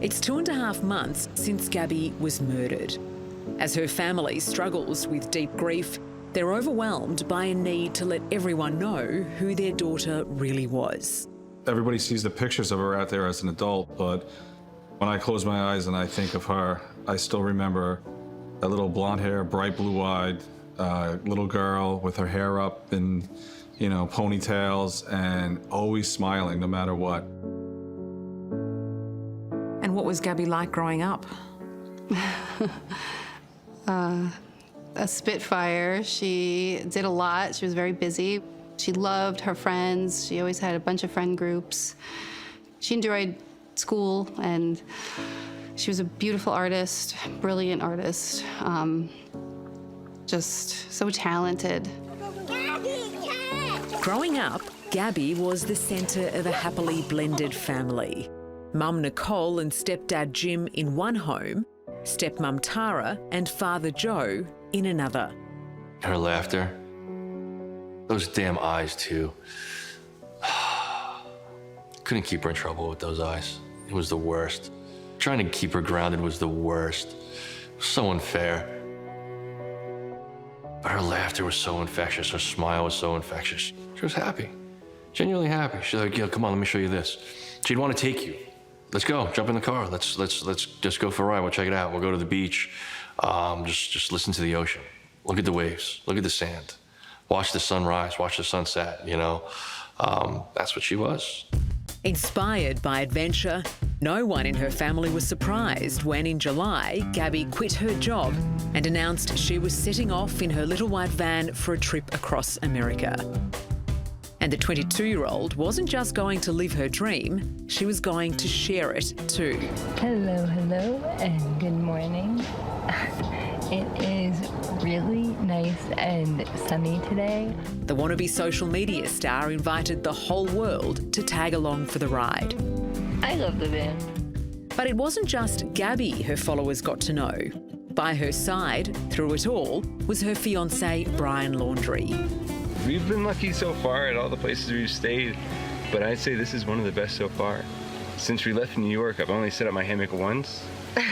It's 2.5 months since Gabby was murdered. As her family struggles with deep grief, they're overwhelmed by a need to let everyone know who their daughter really was. Everybody sees the pictures of her out there as an adult, but when I close my eyes and I think of her, I still remember a little blonde hair, bright blue-eyed little girl with her hair up in, ponytails and always smiling no matter what. And what was Gabby like growing up? A spitfire. She did a lot. She was very busy. She loved her friends. She always had a bunch of friend groups. She enjoyed school, and she was a beautiful artist, brilliant artist, just so talented. Growing up, Gabby was the centre of a happily blended family. Mum Nicole and stepdad Jim in one home, stepmum Tara and father Joe in another. Her laughter, those damn eyes too. Couldn't keep her in trouble with those eyes. It was the worst. Trying to keep her grounded was the worst. It was so unfair. But her laughter was so infectious. Her smile was so infectious. She was happy, genuinely happy. She's like, "Yeah, come on, let me show you this." She'd want to take you. Let's go, jump in the car. Let's just go for a ride. We'll check it out. We'll go to the beach. Just listen to the ocean. Look at the waves. Look at the sand. Watch the sunrise. Watch the sunset. That's what she was. Inspired by adventure, no one in her family was surprised when in July, Gabby quit her job and announced she was setting off in her little white van for a trip across America. And the 22-year-old wasn't just going to live her dream, she was going to share it too. Hello, and good morning. It is really nice and sunny today. The wannabe social media star invited the whole world to tag along for the ride. I love the van. But it wasn't just Gabby her followers got to know. By her side, through it all, was her fiance, Brian Laundrie. We've been lucky so far at all the places we've stayed, but I'd say this is one of the best so far. Since we left New York, I've only set up my hammock once,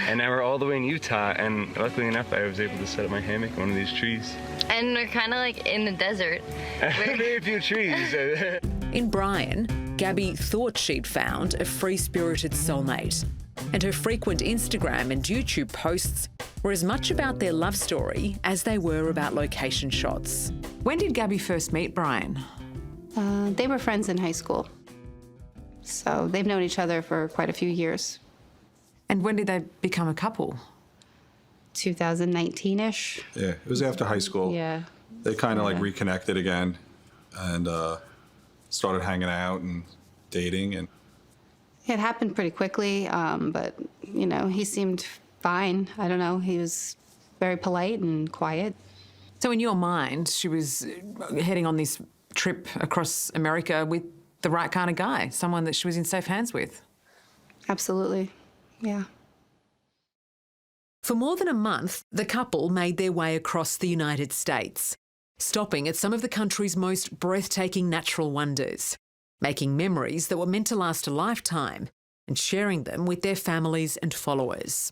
and now we're all the way in Utah, and luckily enough, I was able to set up my hammock in one of these trees. And we're kind of like in the desert. Very few trees. In Brian, Gabby thought she'd found a free-spirited soulmate, and her frequent Instagram and YouTube posts were as much about their love story as they were about location shots. When did Gabby first meet Brian? They were friends in high school, so they've known each other for quite a few years. And when did they become a couple? 2019-ish. Yeah, it was after high school. Yeah. They kind of reconnected again and started hanging out and dating. And It happened pretty quickly, but, he seemed fine. I don't know. He was very polite and quiet. So in your mind, she was heading on this trip across America with the right kind of guy, someone that she was in safe hands with? Absolutely, yeah. For more than a month, the couple made their way across the United States, stopping at some of the country's most breathtaking natural wonders, making memories that were meant to last a lifetime and sharing them with their families and followers.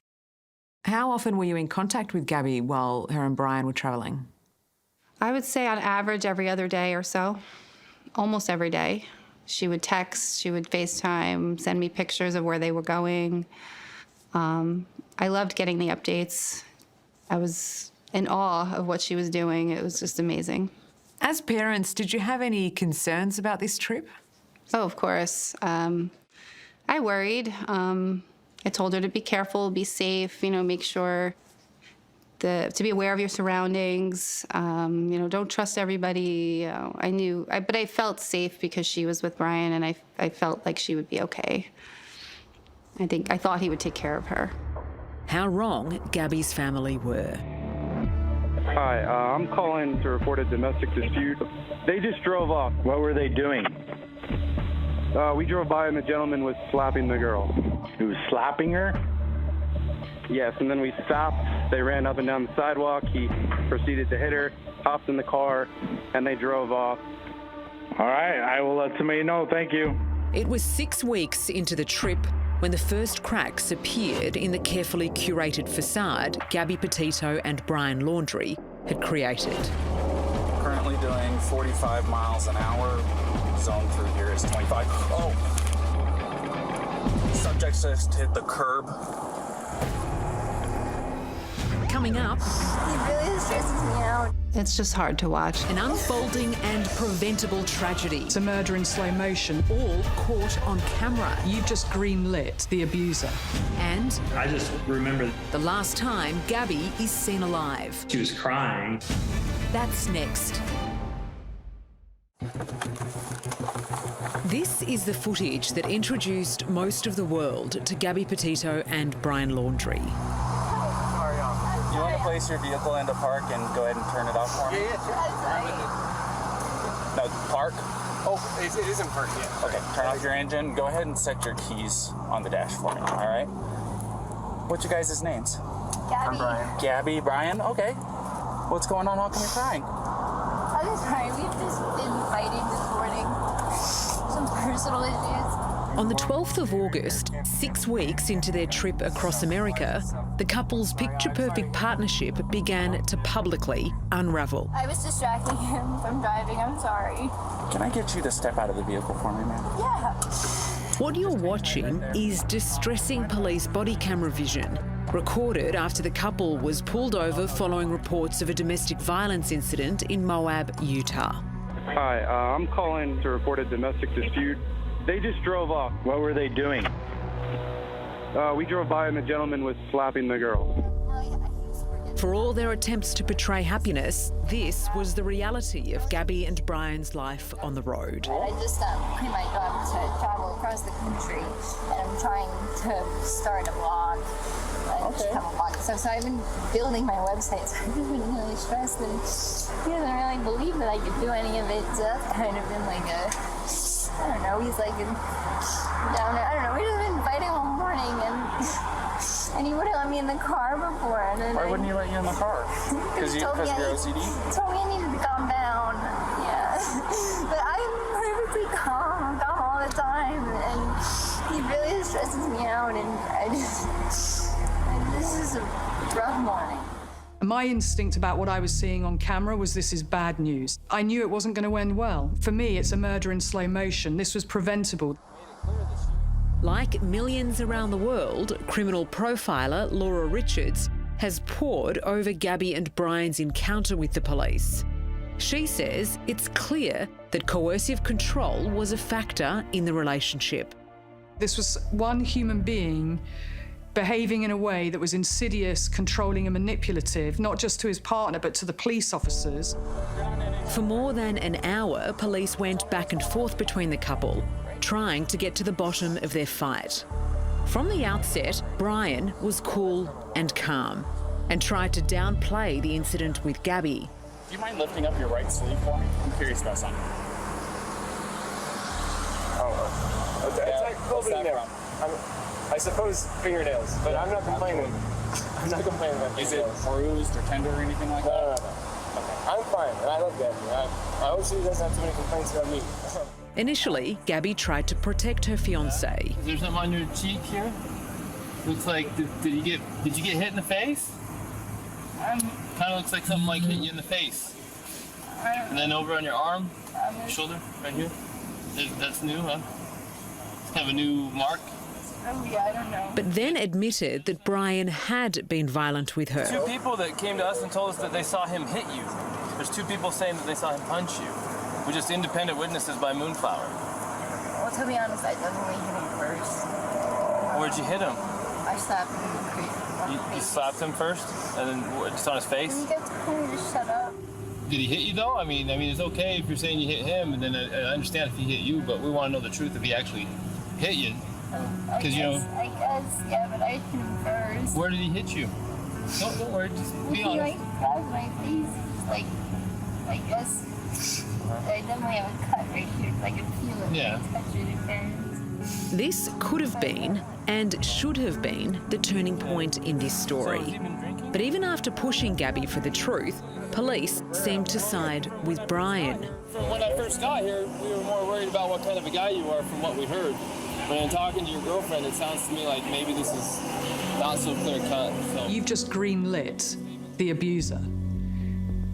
How often were you in contact with Gabby while her and Brian were travelling? I would say on average every other day or so, almost every day. She would text, she would FaceTime, send me pictures of where they were going. I loved getting the updates. I was in awe of what she was doing. It was just amazing. As parents, did you have any concerns about this trip? Oh, of course. I worried. I told her to be careful, be safe, make sure to be aware of your surroundings. Don't trust everybody. But I felt safe because she was with Brian, and I felt like she would be okay. I thought he would take care of her. How wrong Gabby's family were. Hi, I'm calling to report a domestic dispute. They just drove off. What were they doing? We drove by and the gentleman was slapping the girl. He was slapping her? Yes, and then we stopped. They ran up and down the sidewalk. He proceeded to hit her, hopped in the car, and they drove off. All right, I will let somebody know. Thank you. It was 6 weeks into the trip when the first cracks appeared in the carefully curated facade Gabby Petito and Brian Laundrie had created. Currently doing 45 miles an hour. Zone through here is 25. Oh! Subject just hit the curb. Coming up, He really stresses me out. It's just hard to watch. an unfolding and preventable tragedy, It's a murder in slow motion. all caught on camera. You've just greenlit the abuser. And I just remember the last time Gabby is seen alive. she was crying. That's next. This is the footage that introduced most of the world to Gabby Petito and Brian Laundrie. You want to place your vehicle into park and go ahead and turn it off for me? No, park? Oh, it is in park, yeah. Okay, turn off your engine. Go ahead and set your keys on the dash for me, all right? What's your guys' names? Gabby. I'm Brian. Gabby, Brian? Okay. What's going on? How come you're crying? I'm sorry, we've just been fighting this morning. Some personal issues. On the 12th of August, 6 weeks into their trip across America, the couple's picture-perfect partnership began to publicly unravel. I was distracting him from driving, I'm sorry. Can I get you to step out of the vehicle for me, ma'am? Yeah. What you're watching is distressing police body camera vision, recorded after the couple was pulled over following reports of a domestic violence incident in Moab, Utah. Hi, I'm calling to report a domestic dispute. They just drove off. What were they doing? We drove by and the gentleman was slapping the girl. For all their attempts to portray happiness, this was the reality of Gabby and Brian's life on the road. I just quit my job to travel across the country, and I'm trying to start a blog. Become a blog. So I've been building my website, so I've just been really stressed, and he doesn't really believe that I could do any of it. So that's kind of been like I don't know, he's like down there. I don't know, we've just been fighting all morning, and he wouldn't let me in the car before. And then Why wouldn't he let you in the car? Because you're OCD? He told me I needed to calm down. Yeah. But I'm perfectly calm. I'm calm all the time. And he really stresses me out. And this is a rough morning. My instinct about what I was seeing on camera was this is bad news. I knew it wasn't going to end well. For me, it's a murder in slow motion. This was preventable. Like millions around the world, criminal profiler Laura Richards has pored over Gabby and Brian's encounter with the police. She says it's clear that coercive control was a factor in the relationship. This was one human being behaving in a way that was insidious, controlling and manipulative, not just to his partner, but to the police officers. For more than an hour, police went back and forth between the couple, trying to get to the bottom of their fight. From the outset, Brian was cool and calm and tried to downplay the incident with Gabby. Do you mind lifting up your right sleeve for me? I'm curious about something. Oh, okay. Yeah, It's like what's that there. I suppose fingernails, but I'm not complaining. I'm not complaining about Is it fingernails. bruised or tender or anything like that? No. Okay. I'm fine, and I love Gabby. I hope she doesn't have too many complaints about me. Initially, Gabby tried to protect her fiancé. Is there something on your cheek here? Looks like, did you get hit in the face? Kind of looks like something like hit you in the face. And then over on your arm, shoulder, right here. That's new, huh? It's kind of a new mark. Oh, yeah, I don't know. But then admitted that Brian had been violent with her. Two people that came to us and told us that they saw him hit you. There's two people saying that they saw him punch you. We're just independent witnesses by Moonflower. Well, to be honest, I definitely hit him first. Where'd you hit him? I slapped him in the face. You slapped him first, and then just on his face? You get to tell me to shut up. Did he hit you though? I mean, it's okay if you're saying you hit him, and then I understand if he hit you, but we want to know the truth if he actually hit you. I guess, yeah, but I hit him first. Where did he hit you? Don't worry, just be honest. He grabbed my face, I guess. I definitely have a cut right here, I can feel it. Yeah. I touch it, it burns. This could have been, and should have been, the turning point in this story. But even after pushing Gabby for the truth, police seemed to side with Brian. From when I first got here, we were more worried about what kind of a guy you are from what we heard. But in talking to your girlfriend, it sounds to me like maybe this is not so clear cut. So. You've just greenlit the abuser.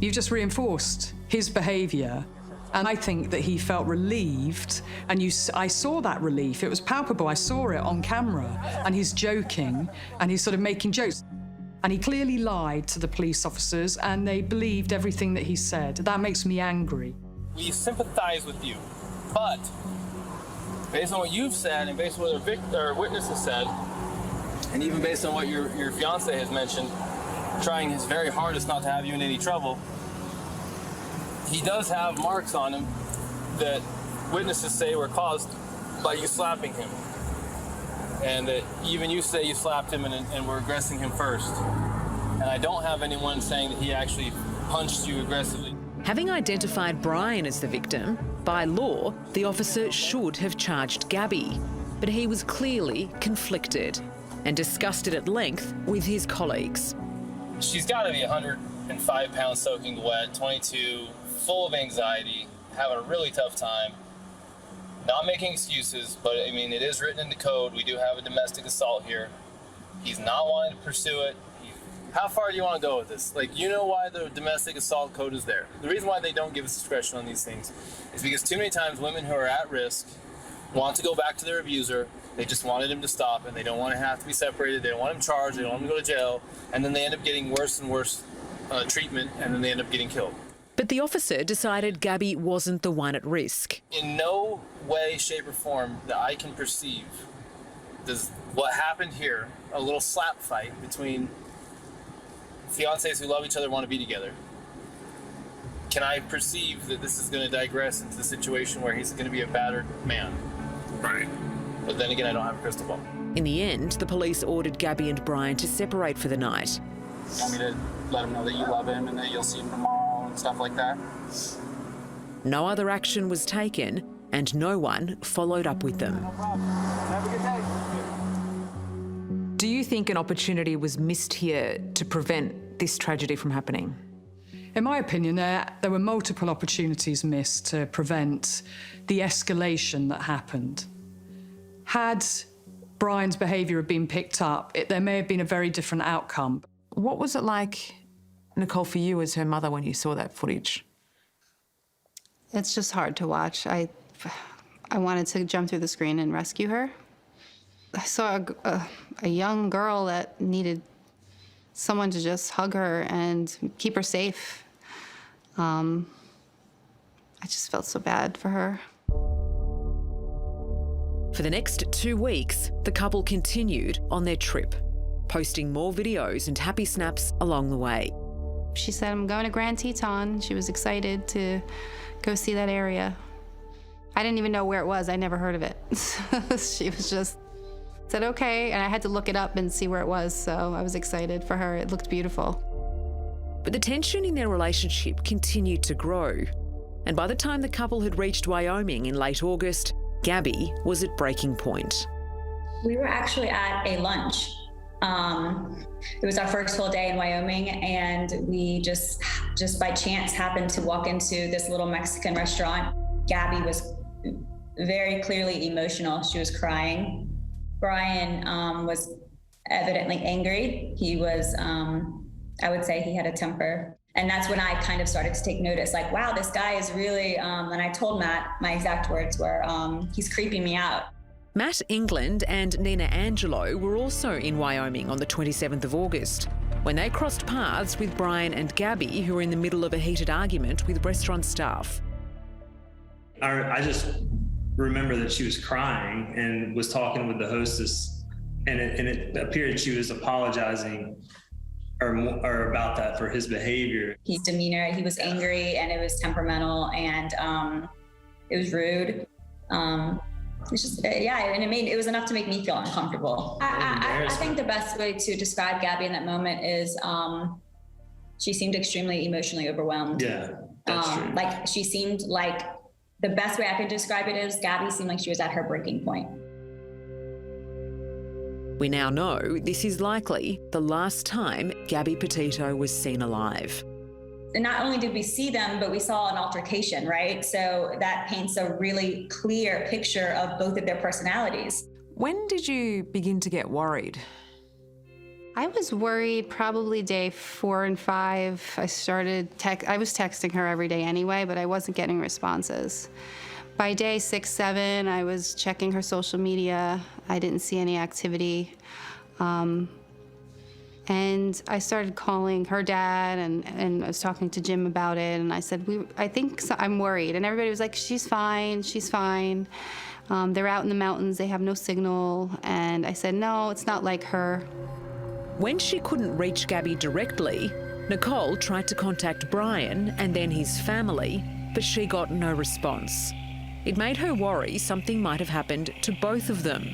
You've just reinforced his behaviour. And I think that he felt relieved, and I saw that relief. It was palpable. I saw it on camera. And he's joking, and he's sort of making jokes. And he clearly lied to the police officers, and they believed everything that he said. That makes me angry. We sympathize with you, but based on what you've said, and based on what the witness has said, and even based on what your fiance has mentioned, trying his very hardest not to have you in any trouble, he does have marks on him that witnesses say were caused by you slapping him. And that even you say you slapped him and were aggressing him first. And I don't have anyone saying that he actually punched you aggressively. Having identified Brian as the victim, by law, the officer should have charged Gabby. But he was clearly conflicted and discussed it at length with his colleagues. She's got to be 105 pounds soaking wet, 22, full of anxiety, having a really tough time. Not making excuses, but I mean, it is written in the code. We do have a domestic assault here. He's not wanting to pursue it. How far do you want to go with this? Like, you know why the domestic assault code is there. The reason why they don't give us discretion on these things is because too many times women who are at risk want to go back to their abuser. They just wanted him to stop, and they don't want to have to be separated. They don't want him charged. They don't want him to go to jail. And then they end up getting worse and worse treatment, and then they end up getting killed. But the officer decided Gabby wasn't the one at risk. In no way, shape, or form that I can perceive does what happened here, a little slap fight between fiancés who love each other, want to be together, can I perceive that this is going to digress into the situation where he's going to be a battered man? Right. But then again, I don't have a crystal ball. In the end, the police ordered Gabby and Brian to separate for the night. You want me to let him know that you love him and that you'll see him tomorrow and stuff like that? No other action was taken, and no one followed up with them. No problem. Have a good day. Do you think an opportunity was missed here to prevent this tragedy from happening? In my opinion, there were multiple opportunities missed to prevent the escalation that happened. Had Brian's behaviour been picked up, there may have been a very different outcome. What was it like, Nicole, for you as her mother when you saw that footage? It's just hard to watch. I wanted to jump through the screen and rescue her. I saw a young girl that needed someone to just hug her and keep her safe. I just felt so bad for her. For the next 2 weeks, the couple continued on their trip, posting more videos and happy snaps along the way. She said, I'm going to Grand Teton. She was excited to go see that area. I didn't even know where it was. I never heard of it. She was just said, okay, and I had to look it up and see where it was, so I was excited for her. It looked beautiful. But the tension in their relationship continued to grow. And by the time the couple had reached Wyoming in late August, Gabby was at breaking point. We were actually at a lunch. It was our first full day in Wyoming, and we just by chance happened to walk into this little Mexican restaurant. Gabby was very clearly emotional. She was crying. Brian was evidently angry. He was, I would say he had a temper. And that's when I kind of started to take notice, like, wow, this guy is really, and I told Matt, my exact words were, he's creeping me out. Matt England and Nina Angelo were also in Wyoming on the 27th of August, when they crossed paths with Brian and Gabby, who were in the middle of a heated argument with restaurant staff. I just remember that she was crying and was talking with the hostess, and it appeared she was apologizing or about that for his behavior. His demeanor, he was angry, and it was temperamental, and it was rude. It's just, yeah, and it was enough to make me feel uncomfortable. I think the best way to describe Gabby in that moment is she seemed extremely emotionally overwhelmed. Yeah, that's true. Like, she seemed like, the best way I can describe it is Gabby seemed like she was at her breaking point. We now know this is likely the last time Gabby Petito was seen alive. not only did we see them, but we saw an altercation, right? So that paints a really clear picture of both of their personalities. When did you begin to get worried? I was worried probably day 4 and 5. I was texting her every day anyway, but I wasn't getting responses. By day 6, 7, I was checking her social media. I didn't see any activity. And I started calling her dad, and I was talking to Jim about it, and I said, I'm worried. And everybody was like, she's fine, she's fine. They're out in the mountains, they have no signal. And I said, no, it's not like her. When she couldn't reach Gabby directly, Nicole tried to contact Brian and then his family, but she got no response. It made her worry something might have happened to both of them.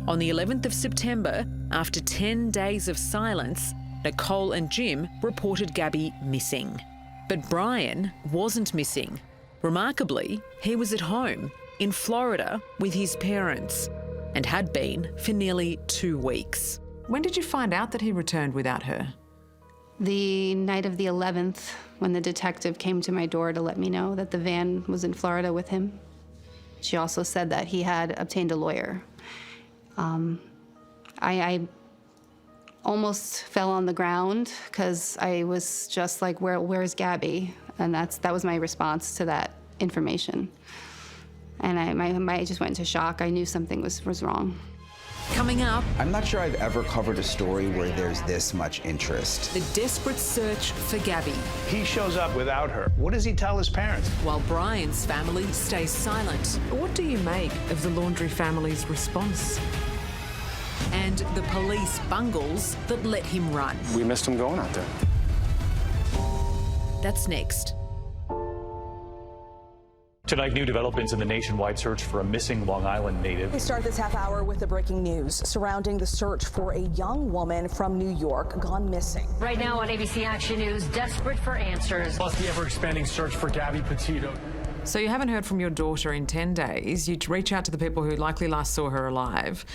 On the 11th of September, after 10 days of silence, Nicole and Jim reported Gabby missing. But Brian wasn't missing. Remarkably, he was at home in Florida with his parents and had been for nearly 2 weeks. When did you find out that he returned without her? The night of the 11th, when the detective came to my door to let me know that the van was in Florida with him. She also said that he had obtained a lawyer. I almost fell on the ground because I was just like, where's Gabby? And that was my response to that information. And I just went into shock. I knew something was wrong. Coming up, I'm not sure I've ever covered a story where there's this much interest. the desperate search for Gabby, He shows up without her. What does he tell his parents? while Brian's family stays silent. What do you make of the Laundrie family's response? And the police bungles that let him run. We missed him going out there. That's next. Tonight, new developments in the nationwide search for a missing Long Island native. We start this half hour with the breaking news surrounding the search for a young woman from New York gone missing. Right now on ABC Action News, desperate for answers. Plus the ever-expanding search for Gabby Petito. So you haven't heard from your daughter in 10 days. You reach out to the people who likely last saw her alive.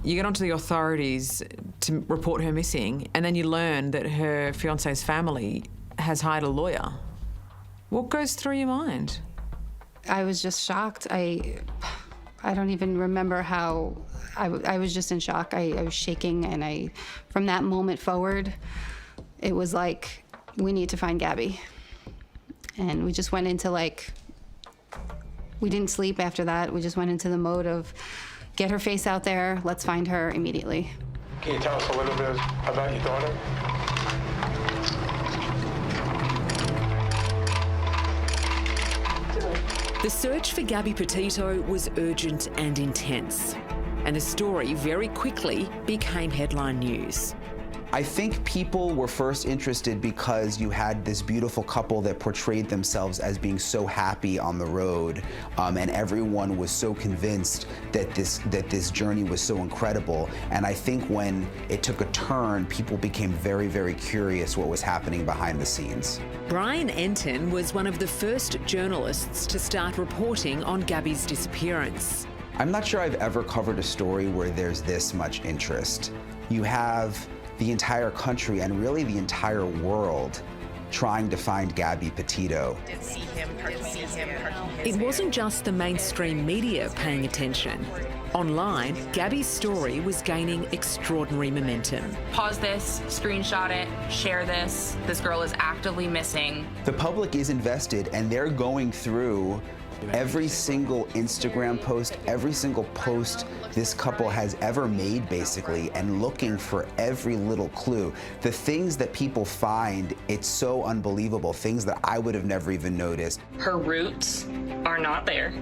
You get onto the authorities to report her missing, and then you learn that her fiance's family has hired a lawyer. What goes through your mind? I was just shocked. I don't even remember how. I was just in shock. I was shaking, and from that moment forward, it was like, we need to find Gabby. And we just went into we didn't sleep after that. We just went into the mode of, get her face out there, let's find her immediately. Can you tell us a little bit about your daughter? The search for Gabby Petito was urgent and intense, and the story very quickly became headline news. I think people were first interested because you had this beautiful couple that portrayed themselves as being so happy on the road, and everyone was so convinced that this journey was so incredible. And I think when it took a turn, people became very, very curious what was happening behind the scenes. Brian Enton was one of the first journalists to start reporting on Gabby's disappearance. I'm not sure I've ever covered a story where there's this much interest. You have the entire country and really the entire world trying to find Gabby Petito. It wasn't just the mainstream media paying attention. Online, Gabby's story was gaining extraordinary momentum. Pause this, screenshot it, share this. This girl is actively missing. The public is invested, and they're going through every single Instagram post, every single post this couple has ever made, basically, and looking for every little clue. The things that people find, it's so unbelievable, things that I would have never even noticed. Her roots are not there,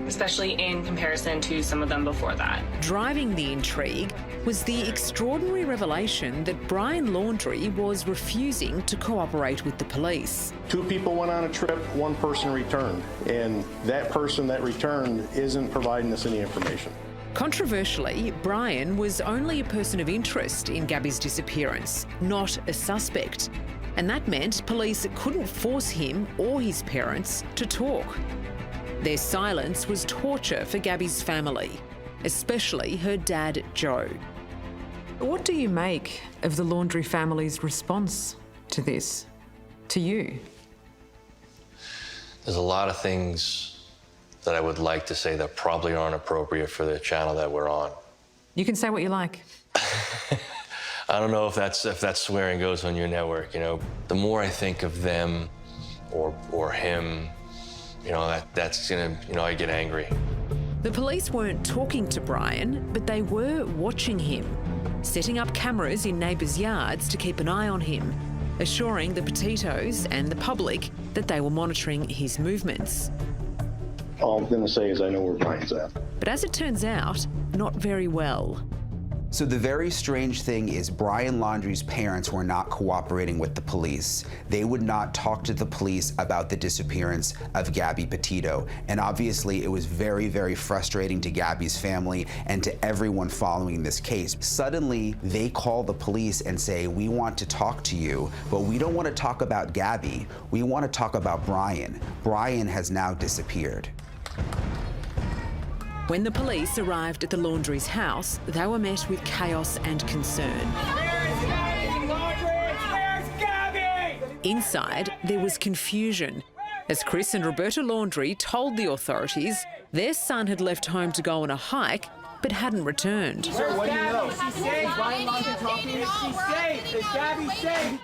especially in comparison to some of them before that. Driving the intrigue was the extraordinary revelation that Brian Laundrie was refusing to cooperate with the police. 2 people went on a trip, 1 person returned, and that person that returned isn't providing us any information. Controversially, Brian was only a person of interest in Gabby's disappearance, not a suspect. And that meant police couldn't force him or his parents to talk. Their silence was torture for Gabby's family, especially her dad, Joe. What do you make of the Laundrie family's response to this? to you? There's a lot of things that I would like to say that probably aren't appropriate for the channel that we're on. You can say what you like. I don't know if that swearing goes on your network, you know. The more I think of them or him, you know, that's gonna, you know, I get angry. The police weren't talking to Brian, but they were watching him, setting up cameras in neighbours' yards to keep an eye on him, assuring the Petitos and the public that they were monitoring his movements. All I'm going to say is I know where Brian's at. But as it turns out, not very well. So the very strange thing is Brian Laundrie's parents were not cooperating with the police. They would not talk to the police about the disappearance of Gabby Petito. And obviously it was very, very frustrating to Gabby's family and to everyone following this case. Suddenly they call the police and say, we want to talk to you, but we don't want to talk about Gabby. We want to talk about Brian. Brian has now disappeared. When the police arrived at the Laundrie's house, they were met with chaos and concern. Where's Gabby? Laundrie, where's Gabby? Inside, there was confusion, as Chris and Roberta Laundrie told the authorities their son had left home to go on a hike, but hadn't returned. Sir, what do you know? Is she safe? Brian Laundrie talking? Is she safe? Is Gabby safe?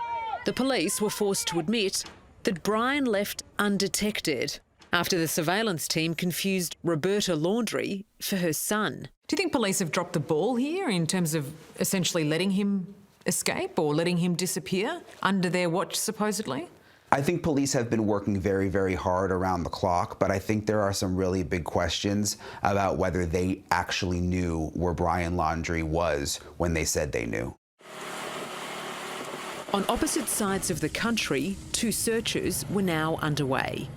The police were forced to admit that Brian left undetected after the surveillance team confused Roberta Laundrie for her son. Do you think police have dropped the ball here in terms of essentially letting him escape or letting him disappear under their watch, supposedly? I think police have been working very, very hard around the clock, but I think there are some really big questions about whether they actually knew where Brian Laundrie was when they said they knew. On opposite sides of the country, two searches were now underway.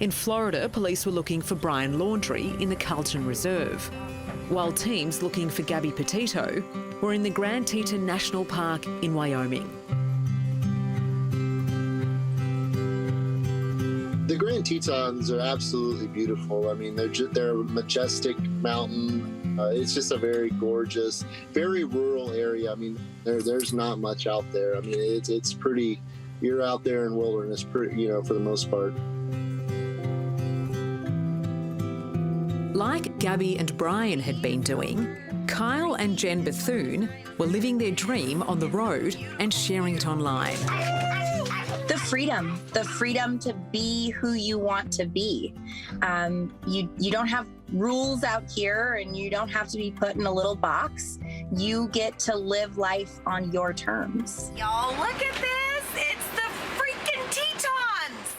In Florida, police were looking for Brian Laundrie in the Carlton Reserve, while teams looking for Gabby Petito were in the Grand Teton National Park in Wyoming. The Grand Tetons are absolutely beautiful. I mean, they're a majestic mountain. It's just a very gorgeous, very rural area. I mean, there's not much out there. I mean, it's pretty. You're out there in wilderness, pretty, you know, for the most part. Like Gabby and Brian had been doing, Kyle and Jen Bethune were living their dream on the road and sharing it online. The freedom to be who you want to be. You don't have rules out here, and you don't have to be put in a little box. You get to live life on your terms. Y'all, look at this! It's the freaking Tetons!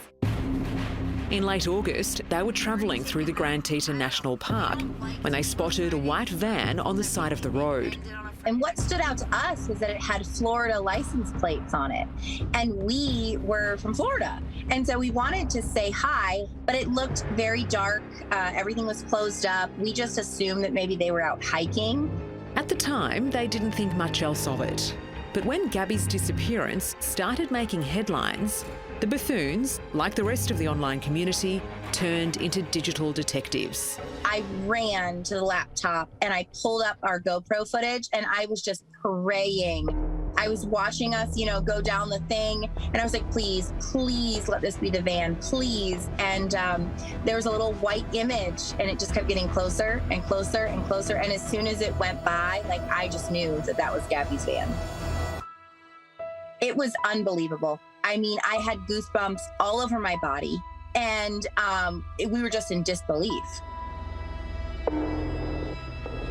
In late August, they were travelling through the Grand Teton National Park when they spotted a white van on the side of the road. And what stood out to us was that it had Florida license plates on it. And we were from Florida. And so we wanted to say hi, but it looked very dark. Everything was closed up. We just assumed that maybe they were out hiking. At the time, they didn't think much else of it. But when Gabby's disappearance started making headlines, the Bethunes, like the rest of the online community, turned into digital detectives. I ran to the laptop and I pulled up our GoPro footage, and I was just praying. I was watching us, go down the thing, and I was like, please, please let this be the van, please. And there was a little white image, and it just kept getting closer and closer and closer. And as soon as it went by, I just knew that that was Gabby's van. It was unbelievable. I mean, I had goosebumps all over my body, and we were just in disbelief.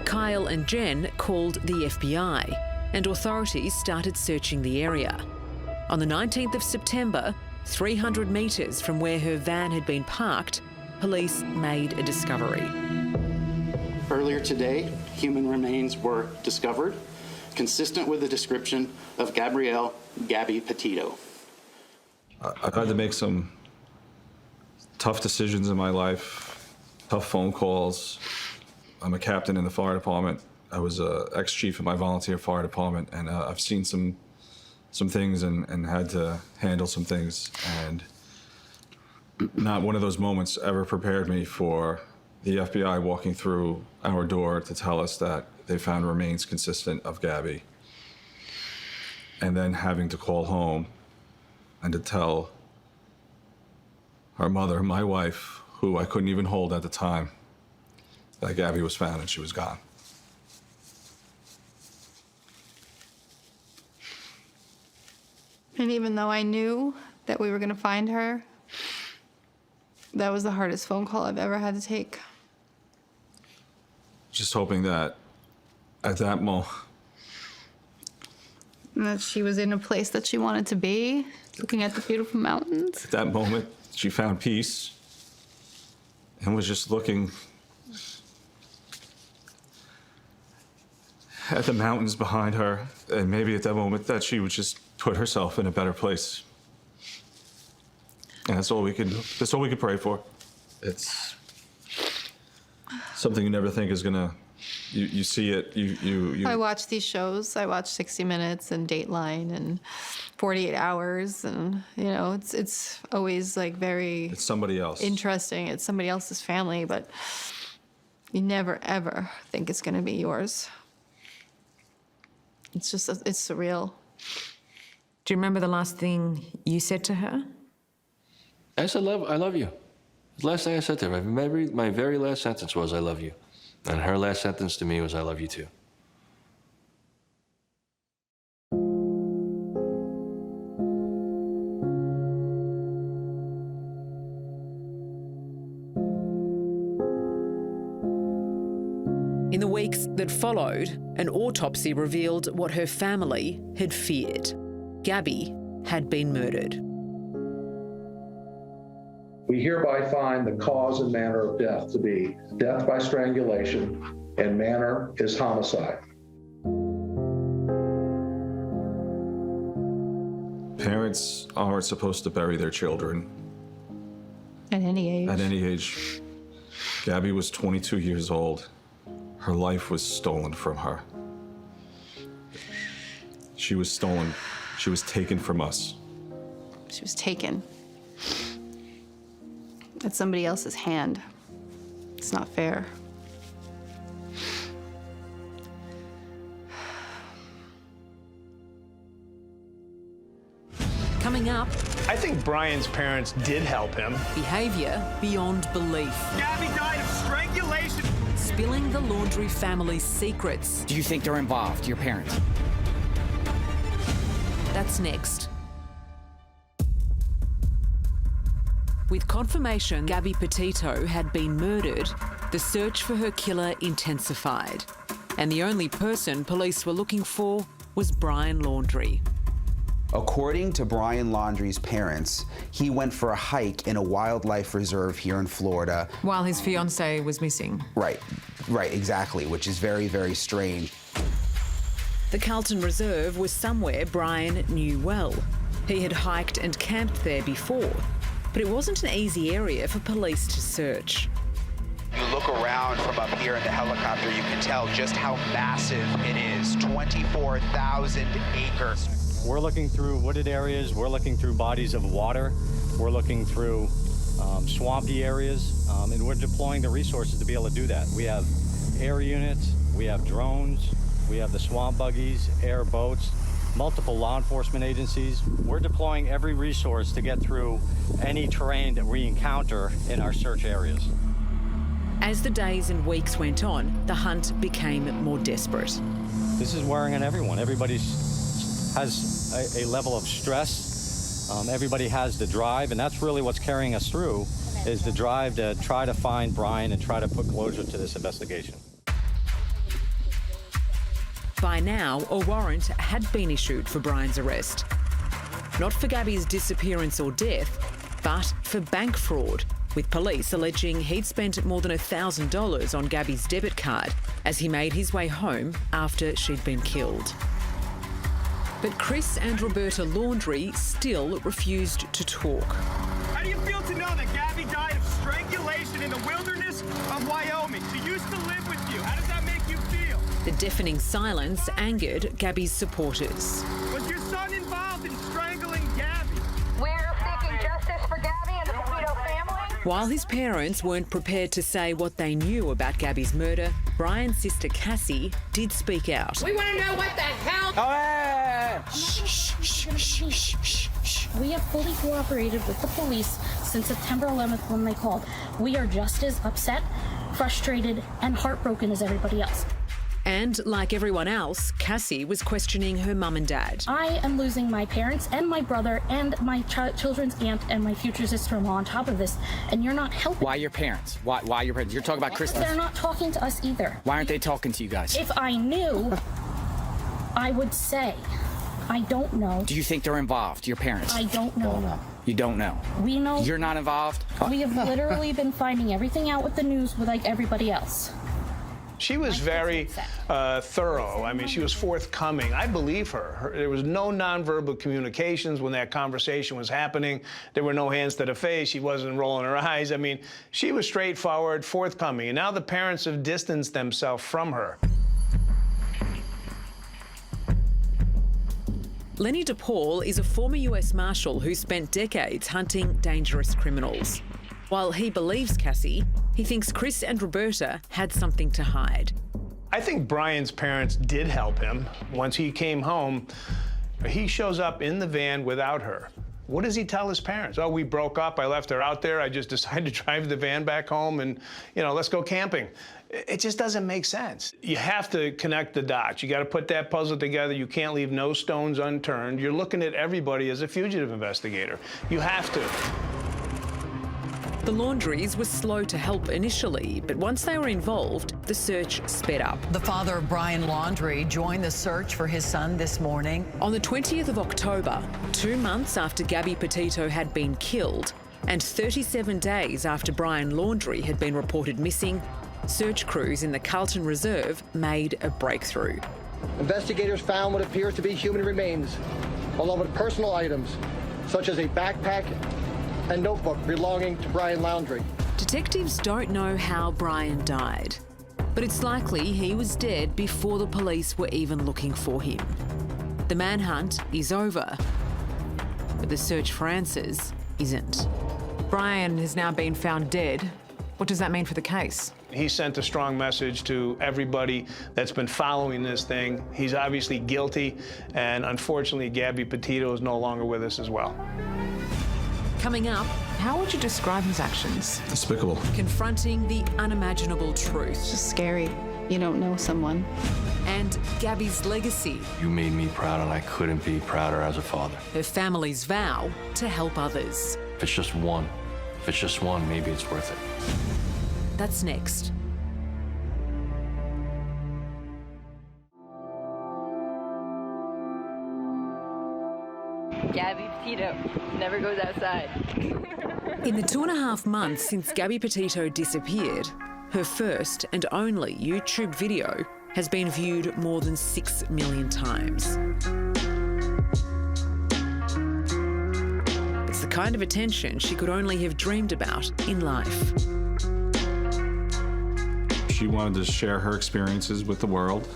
Kyle and Jen called the FBI, and authorities started searching the area. On the 19th of September, 300 metres from where her van had been parked, police made a discovery. Earlier today, human remains were discovered, consistent with the description of Gabby Petito. I've had to make some tough decisions in my life, tough phone calls. I'm a captain in the fire department. I was an ex-chief in my volunteer fire department, and I've seen some things and had to handle some things. And not one of those moments ever prepared me for the FBI walking through our door to tell us that they found remains consistent of Gabby. And then having to call home and to tell our mother, my wife, who I couldn't even hold at the time that Gabby was found and she was gone. And even though I knew that we were going to find her, that was the hardest phone call I've ever had to take. Just hoping that at that moment, that she was in a place that she wanted to be, looking at the beautiful mountains. at that moment, she found peace and was just looking at the mountains behind her, and maybe at that moment that she would just put herself in a better place. And that's all we could pray for. It's something you never think is gonna, you see it, you. I watch these shows. I watch 60 Minutes and Dateline and 48 Hours, and you know, it's always like very. It's somebody else. Interesting. It's somebody else's family, but you never ever think it's gonna be yours. It's just, it's surreal. Do you remember the last thing you said to her? I said, I love you. The last thing I said to her, my very last sentence was, I love you. And her last sentence to me was, I love you too. In the weeks that followed, an autopsy revealed what her family had feared. Gabby had been murdered. We hereby find the cause and manner of death to be death by strangulation, and manner is homicide. Parents aren't supposed to bury their children. At any age. At any age. Gabby was 22 years old. Her life was stolen from her. She was stolen. She was taken from us. She was taken. At somebody else's hand. It's not fair. Coming up, I think Brian's parents did help him. behaviour beyond belief. Gabby died of strangulation. Spilling the Laundrie family's secrets. Do you think they're involved, your parents? That's next. With confirmation Gabby Petito had been murdered, the search for her killer intensified. And the only person police were looking for was Brian Laundrie. According to Brian Laundrie's parents, he went for a hike in a wildlife reserve here in Florida. While his fiance was missing. Right, exactly, which is very, very strange. The Carlton Reserve was somewhere Brian knew well. He had hiked and camped there before, but it wasn't an easy area for police to search. You look around from up here in the helicopter, you can tell just how massive it is, 24,000 acres. We're looking through wooded areas, we're looking through bodies of water, we're looking through swampy areas, and we're deploying the resources to be able to do that. We have air units, we have drones, we have the swamp buggies, air boats, multiple law enforcement agencies. We're deploying every resource to get through any terrain that we encounter in our search areas. As the days and weeks went on, the hunt became more desperate. This is wearing on everyone. Everybody has a level of stress. Everybody has the drive, and that's really what's carrying us through, is the drive to try to find Brian and try to put closure to this investigation. By now, a warrant had been issued for Brian's arrest. Not for Gabby's disappearance or death, but for bank fraud, with police alleging he'd spent more than $1,000 on Gabby's debit card as he made his way home after she'd been killed. But Chris and Roberta Laundrie still refused to talk. How do you feel to know that Gabby died of strangulation in the wilderness of Wyoming? She used to live with you. How does that make you feel? The deafening silence angered Gabby's supporters. Was your son involved in strangling Gabby? We're seeking justice for Gabby and the Petito family. While his parents weren't prepared to say what they knew about Gabby's murder, Brian's sister Cassie did speak out. We want to know what the hell. Oh, hey! We have fully cooperated with the police since September 11th when they called. We are just as upset, frustrated, and heartbroken as everybody else. And like everyone else, Cassie was questioning her mum and dad. I am losing my parents and my brother and my children's aunt and my future sister-in-law on top of this, and you're not helping. Why your parents? Why your parents? You're talking about Christmas. They're not talking to us either. Why aren't they talking to you guys? If I knew, I would say. I don't know. Do you think they're involved, your parents? I don't know. You don't know? We know. You're not involved? We have literally been finding everything out with the news with like everybody else. She was very thorough. I mean, she was forthcoming. I believe her. There was no nonverbal communications when that conversation was happening. There were no hands to the face. She wasn't rolling her eyes. I mean, she was straightforward, forthcoming. And now the parents have distanced themselves from her. Lenny DePaul is a former US Marshal who spent decades hunting dangerous criminals. While he believes Cassie, he thinks Chris and Roberta had something to hide. I think Brian's parents did help him. Once he came home, he shows up in the van without her. What does he tell his parents? Oh, we broke up, I left her out there, I just decided to drive the van back home and, let's go camping. It just doesn't make sense. You have to connect the dots. You got to put that puzzle together. You can't leave no stones unturned. You're looking at everybody as a fugitive investigator. You have to. The Laundries were slow to help initially, but once they were involved, the search sped up. The father of Brian Laundrie joined the search for his son this morning. On the 20th of October, 2 months after Gabby Petito had been killed, and 37 days after Brian Laundrie had been reported missing, search crews in the Carlton Reserve made a breakthrough. Investigators found what appears to be human remains, along with personal items, such as a backpack and notebook belonging to Brian Laundrie. Detectives don't know how Brian died, but it's likely he was dead before the police were even looking for him. The manhunt is over, but the search for answers isn't. Brian has now been found dead. What does that mean for the case? He sent a strong message to everybody that's been following this thing. He's obviously guilty, and unfortunately, Gabby Petito is no longer with us as well. Coming up, how would you describe his actions? Despicable. Confronting the unimaginable truth. It's just scary. You don't know someone. And Gabby's legacy. You made me proud, and I couldn't be prouder as a father. Her family's vow to help others. If it's just one, maybe it's worth it. That's next. Gabby Petito never goes outside. In the 2.5 months since Gabby Petito disappeared, her first and only YouTube video has been viewed more than 6 million times. It's the kind of attention she could only have dreamed about in life. She wanted to share her experiences with the world,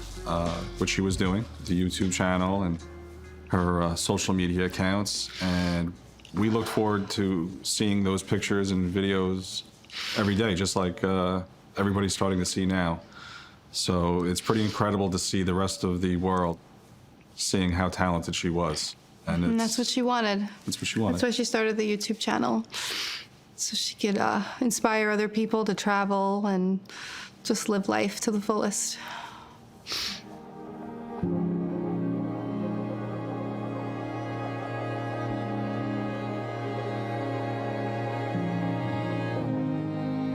which she was doing, the YouTube channel and her social media accounts, and we look forward to seeing those pictures and videos every day, just like everybody's starting to see now. So it's pretty incredible to see the rest of the world seeing how talented she was. And that's what she wanted. That's what she wanted. That's why she started the YouTube channel, so she could inspire other people to travel and just live life to the fullest.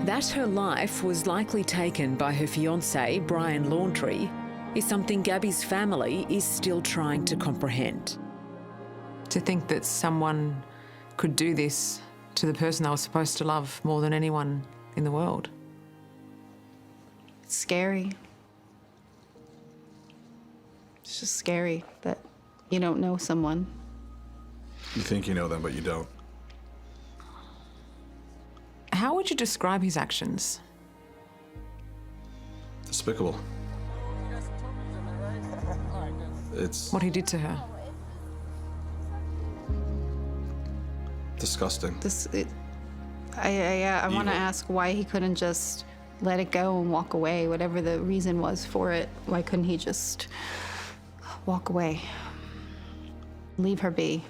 That her life was likely taken by her fiance, Brian Laundrie, is something Gabby's family is still trying to comprehend. To think that someone could do this to the person they were supposed to love more than anyone in the world. It's scary. It's just scary that you don't know someone. You think you know them, but you don't. How would you describe his actions? Despicable. It's what he did to her. Disgusting. I want to ask why he couldn't just let it go and walk away, whatever the reason was for it. Why couldn't he just walk away? Leave her be.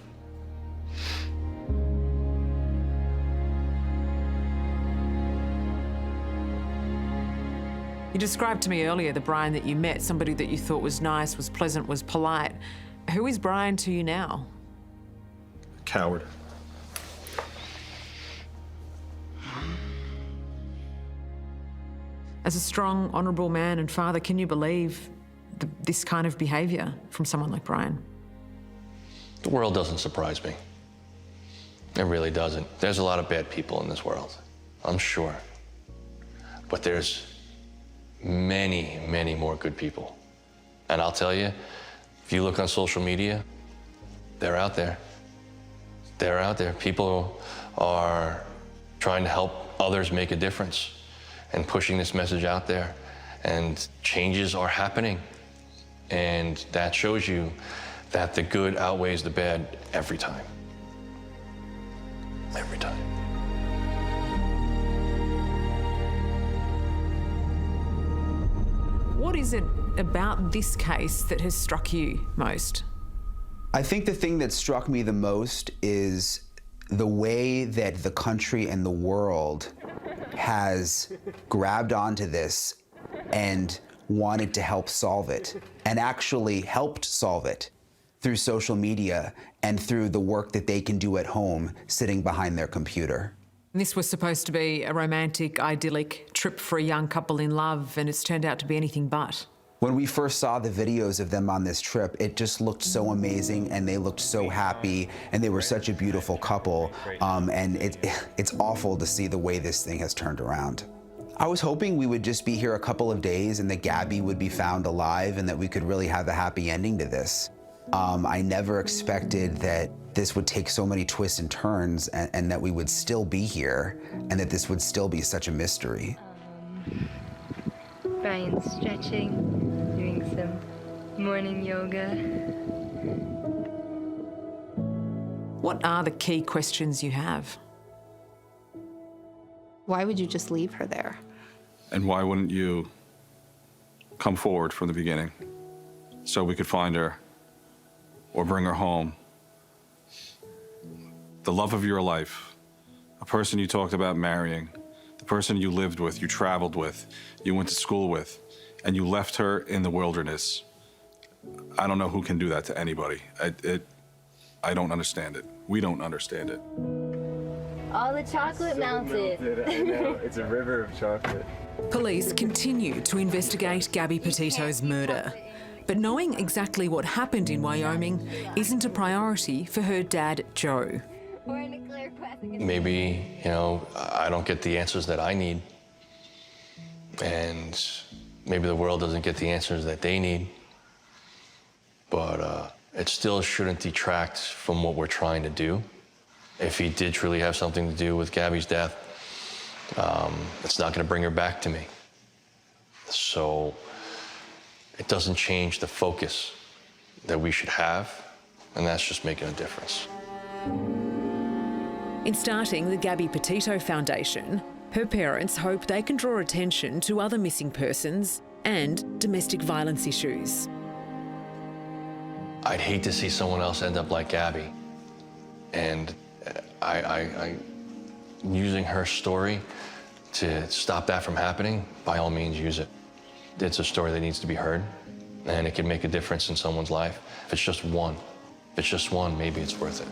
You described to me earlier the Brian that you met, somebody that you thought was nice, was pleasant, was polite. Who is Brian to you now? Coward. As a strong, honourable man and father, can you believe this kind of behaviour from someone like Brian? The world doesn't surprise me. It really doesn't. There's a lot of bad people in this world, I'm sure. But there's many, many more good people. And I'll tell you, if you look on social media, they're out there. They're out there. People are trying to help others make a difference and pushing this message out there. And changes are happening. And that shows you that the good outweighs the bad every time. Every time. What is it about this case that has struck you most? I think the thing that struck me the most is the way that the country and the world has grabbed onto this and wanted to help solve it, and actually helped solve it through social media and through the work that they can do at home sitting behind their computer. This was supposed to be a romantic, idyllic trip for a young couple in love, and it's turned out to be anything but. When we first saw the videos of them on this trip, it just looked so amazing, and they looked so happy, and they were such a beautiful couple, and it's awful to see the way this thing has turned around. I was hoping we would just be here a couple of days and that Gabby would be found alive and that we could really have a happy ending to this. I never expected that this would take so many twists and turns, and that we would still be here, and that this would still be such a mystery. Brian's stretching, doing some morning yoga. What are the key questions you have? Why would you just leave her there? And why wouldn't you come forward from the beginning so we could find her or bring her home? The love of your life, a person you talked about marrying, the person you lived with, you traveled with, you went to school with, and you left her in the wilderness. I don't know who can do that to anybody. I don't understand it. We don't understand it. All the chocolate melted. I know, it's a river of chocolate. Police continue to investigate Gabby Petito's murder. But knowing exactly what happened in Wyoming isn't a priority for her dad, Joe. Maybe, I don't get the answers that I need. And maybe the world doesn't get the answers that they need. But it still shouldn't detract from what we're trying to do. If he did truly have something to do with Gabby's death, it's not going to bring her back to me. So it doesn't change the focus that we should have, and that's just making a difference. In starting the Gabby Petito Foundation, her parents hope they can draw attention to other missing persons and domestic violence issues. I'd hate to see someone else end up like Gabby. And I using her story to stop that from happening, by all means use it. It's a story that needs to be heard, and it can make a difference in someone's life. If it's just one, maybe it's worth it.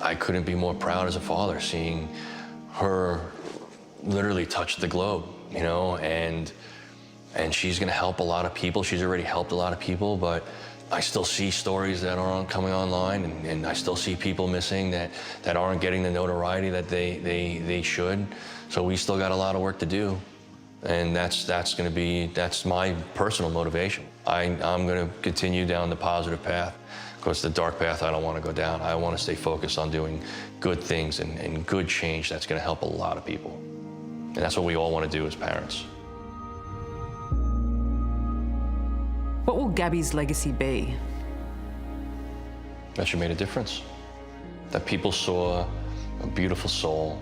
I couldn't be more proud as a father seeing her literally touch the globe, and she's gonna help a lot of people. She's already helped a lot of people, but I still see stories that are coming online, and I still see people missing that aren't getting the notoriety that they should. So we still got a lot of work to do. And that's my personal motivation. I'm gonna continue down the positive path, because the dark path I don't wanna go down. I wanna stay focused on doing good things and good change that's gonna help a lot of people. And that's what we all wanna do as parents. What will Gabby's legacy be? That she made a difference. That people saw a beautiful soul,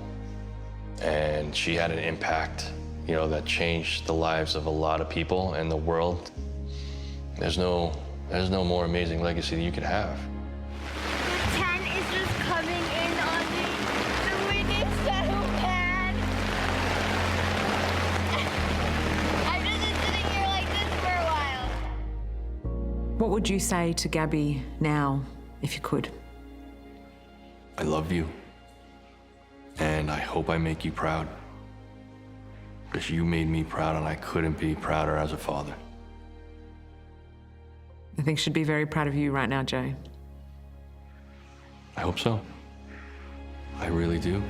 and she had an impact, that changed the lives of a lot of people and the world. There's no more amazing legacy that you could have. 10 is just coming in on me. The wind is so bad. What would you say to Gabby now, if you could? I love you. And I hope I make you proud. Because you made me proud, and I couldn't be prouder as a father. I think she'd be very proud of you right now, Joe. I hope so. I really do.